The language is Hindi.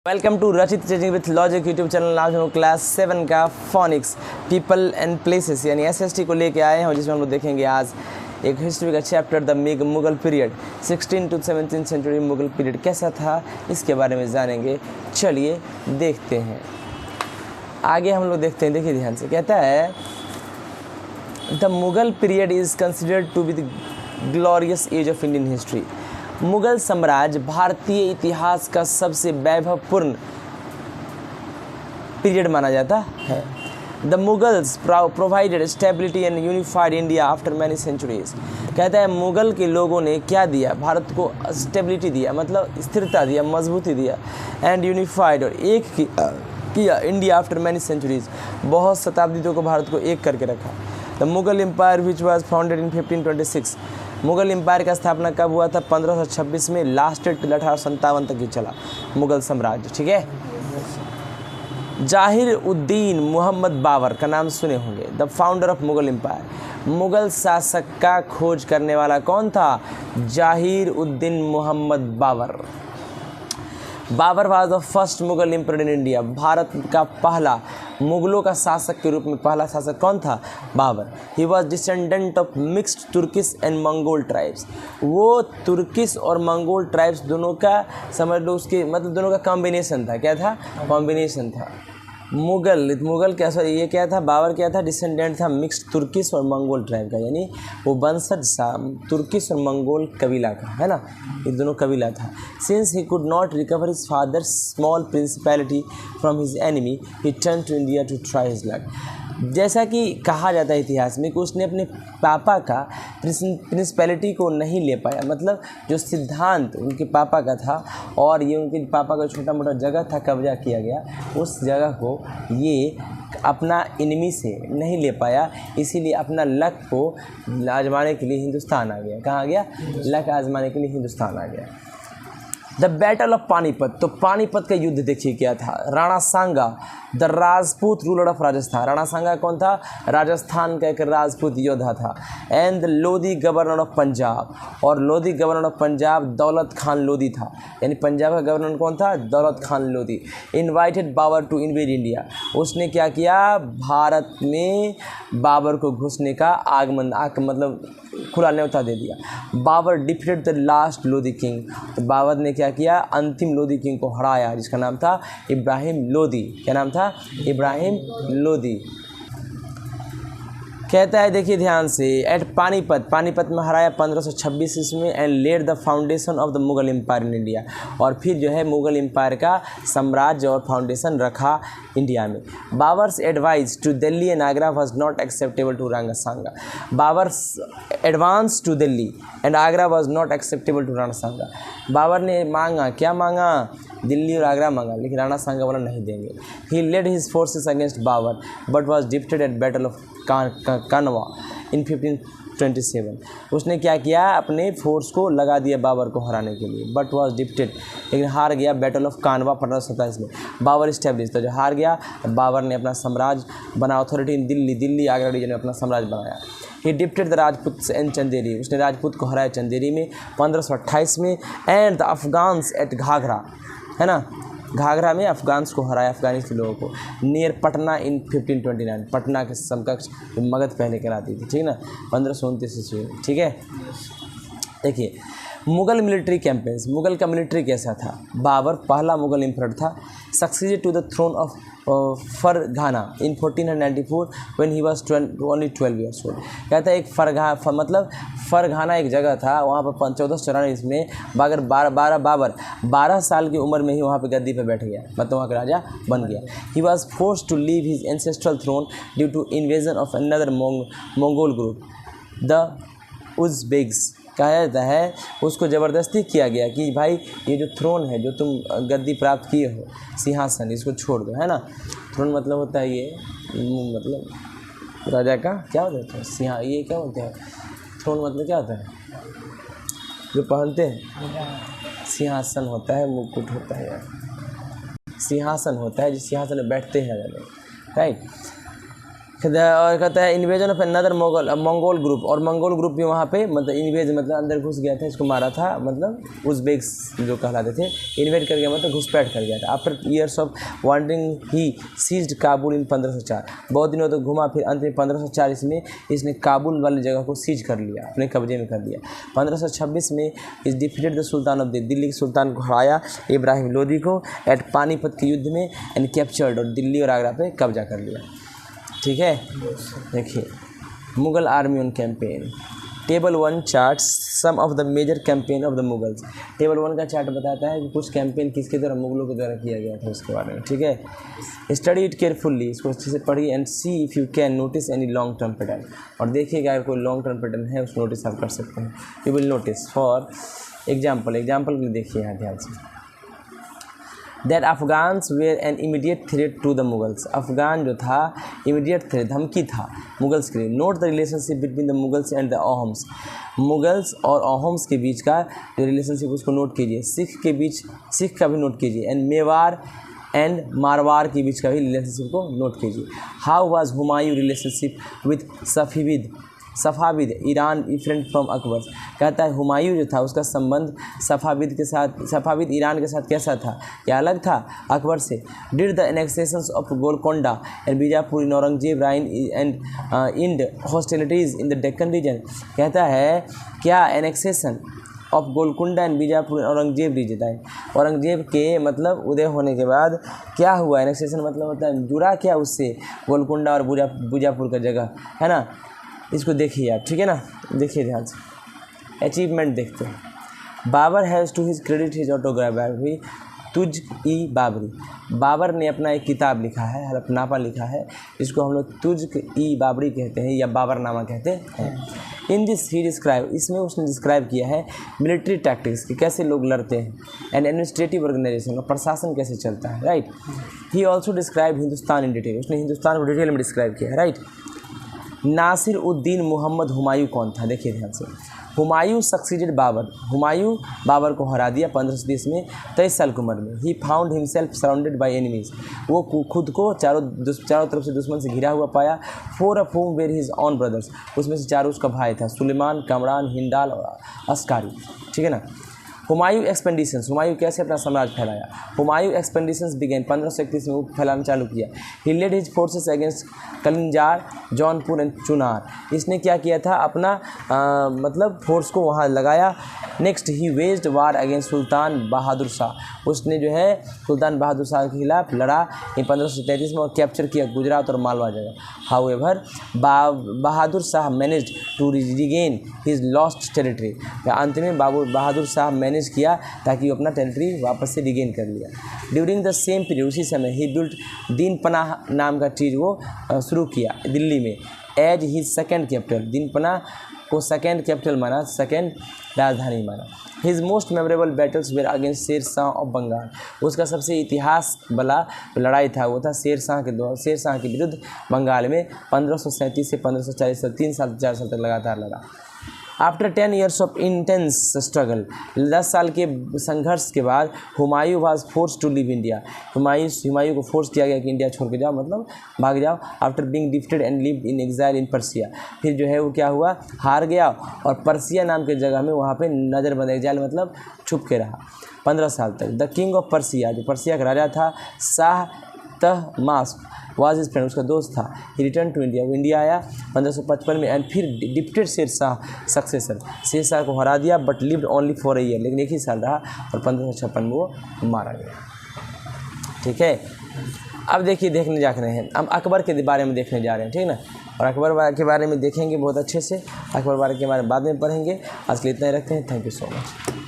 वेलकम टू रचित changing with logic YouTube channel. आज हम क्लास 7 का फोनिक्स पीपल एंड प्लेसेस यानी एसएसटी को लेके आए हैं और जिसमें हम लोग देखेंगे आज एक हिस्ट्री का chapter the Mughal period 16 to 17th century. Mughal period कैसा था इसके बारे में जानेंगे। चलिए देखते हैं, आगे हम लोग देखते हैं। देखिए ध्यान से, कहता है the Mughal period is considered to be the glorious age of Indian history. Mughal साम्राज्य भारतीय इतिहास का सबसे वैभवपूर्ण पीरियड माना जाता है। The Mughals provided stability and unified India after many centuries. कहता है मुगल के लोगों ने क्या दिया, भारत को स्टेबिलिटी दिया, मतलब स्थिरता दिया, मजबूती दिया, एंड यूनिफाइड और एक किया इंडिया आफ्टर मैनी सेंचुरीज, बहुत शताब्दियों को भारत को एक करके रखा। The Mughal empire which was founded in 1526। Mughal empire का स्थापना कब हुआ था? 1526 में, लास्टेड टिल 1857 तक ही चला मुगल साम्राज्य। ठीक है। जाहिर उद्दीन मोहम्मद बाबर का नाम सुने होंगे, the founder of Mughal empire. Mughal शासक का खोज करने वाला कौन था? Zahir uddin Muhammad Babur. Babur was the first Mughal emperor in India. भारत का पहला मुगलों का शासक के रूप में पहला शासक कौन था? Babur. He was descendant of mixed Turkish and Mongol tribes. वो तुर्किश और मंगोल ट्राइब्स दोनों का, समझ लो उसके मतलब दोनों का कॉम्बिनेशन था। क्या था? कॉम्बिनेशन था। मुगल क्या, सॉरी ये क्या था? बाबर क्या था? डिसेंडेंट था मिक्स्ड तुर्किश और मंगोल ट्राइब का, यानी वो वंशज था तुर्किश और मंगोल कबीला का, है ना, ये दोनों कबीला था। Since he could not recover his father's small principality from his enemy, he turn to India to try his luck. जैसा कि कहा जाता है इतिहास में कि उसने अपने पापा का प्रिंसिपैलिटी को नहीं ले पाया, मतलब जो सिद्धांत उनके पापा का था और ये उनके पापा का छोटा मोटा जगह था कब्जा किया गया, उस जगह को ये अपना एनिमी से नहीं ले पाया, इसीलिए अपना लक को आजमाने के लिए हिंदुस्तान आ गया। कहाँ आ गया? लक आजमाने के लिए हिंदुस्तान आ गया। The battle of Panipat. तो पानीपत का युद्ध देखिए क्या था। Rana Sanga the Rajput ruler of Rajasthan. Rana Sanga कौन था? राजस्थान का एक राजपूत योद्धा था। And the Lodhi governor of Punjab. और लोधी गवर्नर ऑफ पंजाब दौलत खान लोधी था, यानी पंजाब का गवर्नर कौन था? Daulat Khan Lodi. Invited Babur to invade India. उसने क्या किया? भारत में बाबर को घुसने का मतलब खुला न्योता दे दिया। Babur defeated the last Lodi king. तो बाबर ने क्या किया? अंतिम लोधी किंग को हराया, जिसका नाम था इब्राहिम लोधी। क्या नाम था? इब्राहिम लोधी। कहता है देखिए ध्यान से, एट पानीपत में हराया 1526 ईस्वी में, and led the foundation of the Mughal empire in India. और फिर जो है मुगल एम्पायर का साम्राज्य और फाउंडेशन रखा इंडिया में। Babur's advice to Delhi and Agra was not acceptable to Rana Sanga. Babur's advance to Delhi and Agra was not acceptable to Rana Sanga. Babur ने मांगा, क्या मांगा? दिल्ली और आगरा मांगा, लेकिन राणा सांगा वाला नहीं देंगे। He led his forces against Babur but was defeated at battle of Khanwa in 1527। उसने क्या किया? अपने फोर्स को लगा दिया बाबर को हराने के लिए, बट वॉज डिफीटेड, लेकिन हार गया बैटल ऑफ कानवा 1527 में। बाबर इस्टेब्लिश, तो जो हार गया बाबर ने अपना साम्राज्य बना, authority in Delhi Agra region में अपना साम्राज्य बनाया। He defeated the Rajput and Chanderi. उसने राजपूत को हराया चंदेरी में 1528 में। And the Afghans at Ghaghra, है ना, घाघरा में अफगान्स को हराया, अफगानिस्तान लोगों को, नियर पटना इन 1529। पटना के समकक्ष मगध पहले कहलाती थी, ठीक ना, 1529 ईस्वी। ठीक है। देखिए मुगल मिलिट्री कैंपेन्स। मुगल का मिलिट्री कैसा था? बाबर पहला मुगल एम्परर था, succeeded to the throne of Ferghana in 1494 when he was only 12 years old. कहता है एक फरघाना एक जगह था, वहाँ पर 1494 में बाबर 12 साल की उम्र में ही वहाँ पर गद्दी पर बैठ गया, मतलब वहाँ का राजा बन गया। He was forced to leave his ancestral throne due to invasion of another Mongol group, the Uzbeks. कहा जाता है उसको ज़बरदस्ती किया गया कि भाई ये जो थ्रोन है, जो तुम गद्दी प्राप्त किए हो, सिंहासन, इसको छोड़ दो, है ना। थ्रोन मतलब होता है ये, मतलब राजा का क्या होता है? ये क्या होता है? थ्रोन मतलब क्या होता है? जो पहनते हैं, सिंहासन होता है, मुकुट होता है, सिंहासन होता है, जिस सिंहासन में बैठते हैं राजा लोग, राइट। और कहता है invasion of another Mongol group, और मंगोल ग्रुप भी वहाँ पे मतलब इन्वेज मतलब अंदर घुस गया था, इसको मारा था, मतलब उज़्बेक्स जो कहलाते थे, इन्वेड कर गया मतलब घुसपैठ कर गया था। After years of wandering he seized Kabul in 1504, बहुत दिनों तक घुमा, फिर अंत में 1540 में इसने काबुल वाली जगह को सीज कर लिया, अपने कब्जे में कर लिया। 1526 में इस defeated the sultan of Delhi के सुल्तान को हराया इब्राहिम लोदी को एट पानीपत के युद्ध में एंड कैप्चर्ड, और दिल्ली और आगरा पे कब्जा कर लिया। ठीक है, देखिए Mughal army on campaign. Table 1 charts some of the major campaign of the Mughals. Table 1 का चार्ट बताता है कि कुछ कैंपेन किसके द्वारा, मुगलों के द्वारा किया गया था उसके बारे में। ठीक है, स्टडी इट केयरफुल्ली, इसको अच्छे से पढ़िए and C if you can notice any long term pattern, और देखिएगा अगर कोई लॉन्ग टर्म पैटर्न है उसको नोटिस आप कर सकते हैं। You will notice for example भी देखिए यहाँ ध्यान से। That Afghans were an immediate threat to the Mughals, Afghan जो था इमीडिएट थ्रेट, धमकी था मुगल्स के लिए। Note the relationship between the Mughals and the Ahoms, Mughals और अहोम्स के बीच का जो रिलेशनशिप उसको नोट कीजिए। सिख का भी नोट कीजिए, एंड मेवाड़ एंड मारवाड़ के बीच का भी रिलेशनशिप को नोट कीजिए। How was Humayun relationship with Safavid Iran different from Akbar, कहता है हुमायूं जो था उसका संबंध सफ़ाविद ईरान के साथ कैसा था, क्या अलग था अकबर से। Did the annexations of Golconda and Bijapur in Aurangzeb reign and end hostilities in the Deccan region, कहता है क्या annexation of Golconda and Bijapur Aurangzeb region है, औरंगजेब के मतलब उदय होने के बाद क्या हुआ, एनेक्सेशन मतलब होता है जुड़ा क्या उससे गोलकुंडा और बीजापुर का जगह है ना। इसको देखिए आप, ठीक है ना, देखिए ध्यान से। अचीवमेंट देखते हैं। Babur has to his credit his autobiography Tuzuk-i-Baburi, Babur ने अपना एक किताब लिखा है, हलफनामा लिखा है, इसको हम लोग तुज-ई-बाबरी कहते हैं या बाबरनामा कहते हैं। इन दिस ही डिस्क्राइब, इसमें उसने डिस्क्राइब किया है मिलिट्री टैक्टिक्स कि कैसे लोग लड़ते हैं, एंड एडमिनिस्ट्रेटिव ऑर्गेनाइजेशन, और प्रशासन कैसे चलता है, right. He also describe Hindustan in detail, उसने हिंदुस्तान को डिटेल में डिस्क्राइब किया है, राइट। नासिर उद्दीन मोहम्मद हुमायूं कौन था, देखिए ध्यान से। हुमायूं सक्सीडेड बाबर, हुमायूं बाबर को हरा दिया 1530 में, 23 साल की उम्र में। He found himself surrounded by enemies, वो खुद को चारों तरफ से दुश्मन से घिरा हुआ पाया। 4 of whom were his own brothers, उसमें से 4 उसका भाई था, सुलेमान, कमरान, हिंडाल और अस्कारी, ठीक है ना। हुमायूं एक्सपेंडिशंस, हुमायूं कैसे अपना साम्राज्य फैलाया। हुमायूं एक्सपेंडिशंस बिगेन 1531 में वो फैलाना चालू किया। He led his forces against Kalinjar, Jaunpur and Chunar, इसने क्या किया था अपना मतलब फोर्स को वहाँ लगाया। नेक्स्ट ही वेज्ड वार अगेंस्ट सुल्तान बहादुर शाह, उसने जो है सुल्तान बहादुर शाह के खिलाफ लड़ा इन 1533 में और कैप्चर किया गुजरात और मालवा जगह। However Bahadur Shah managed to regain his lost territory, अंत में बहादुर शाह मैनेज किया ताकि वो अपना टेरिटरी वापस से रिगेन कर लिया। ड्यूरिंग द सेम पीरियड, उसी समय ही बिल्ट दीन पनाह नाम का चीज़ वो शुरू किया दिल्ली में एज हिज सेकेंड कैपिटल, दीन पनाह को सेकेंड कैपिटल माना, सेकेंड राजधानी माना। His most memorable battles were against Sher Shah of Bengal, उसका सबसे इतिहास वाला लड़ाई था वो था शेर शाह के विरुद्ध बंगाल में 1537 से 1540 तक 3 साल 4 साल तक लगातार लड़ा। After 10 years of intense struggle, 10 साल के संघर्ष के बाद Humayun was force to leave India, Humayun को फोर्स किया गया कि इंडिया छोड़ के जाओ, मतलब भाग जाओ। After being defeated and lived in exile in Persia, फिर जो है वो क्या हुआ, हार गया और पर्सिया नाम के जगह में वहाँ पे नज़रबंद, एग्जाइल मतलब छुप के रहा 15 साल तक। द किंग ऑफ पर्सिया, जो पर्सिया का राजा था, Shah Tahmasp was his friend, उसका दोस्त था। ही रिटर्न टू इंडिया, वो इंडिया आया 1555 में एंड फिर डिप्टेड शेर शाह सक्सेसर, शेर शाह को हरा दिया but lived only for a year, लेकिन 1 ही साल रहा और 1556 में वो मारा गया। ठीक है, अब देखिए देखने जा रहे हैं, हम अकबर के बारे में देखने जा रहे हैं, ठीक ना, और अकबर के बारे में देखेंगे बहुत अच्छे से, अकबर बारे के बारे में बाद में पढ़ेंगे। आज के लिए इतना ही रखते हैं, थैंक यू सो मच।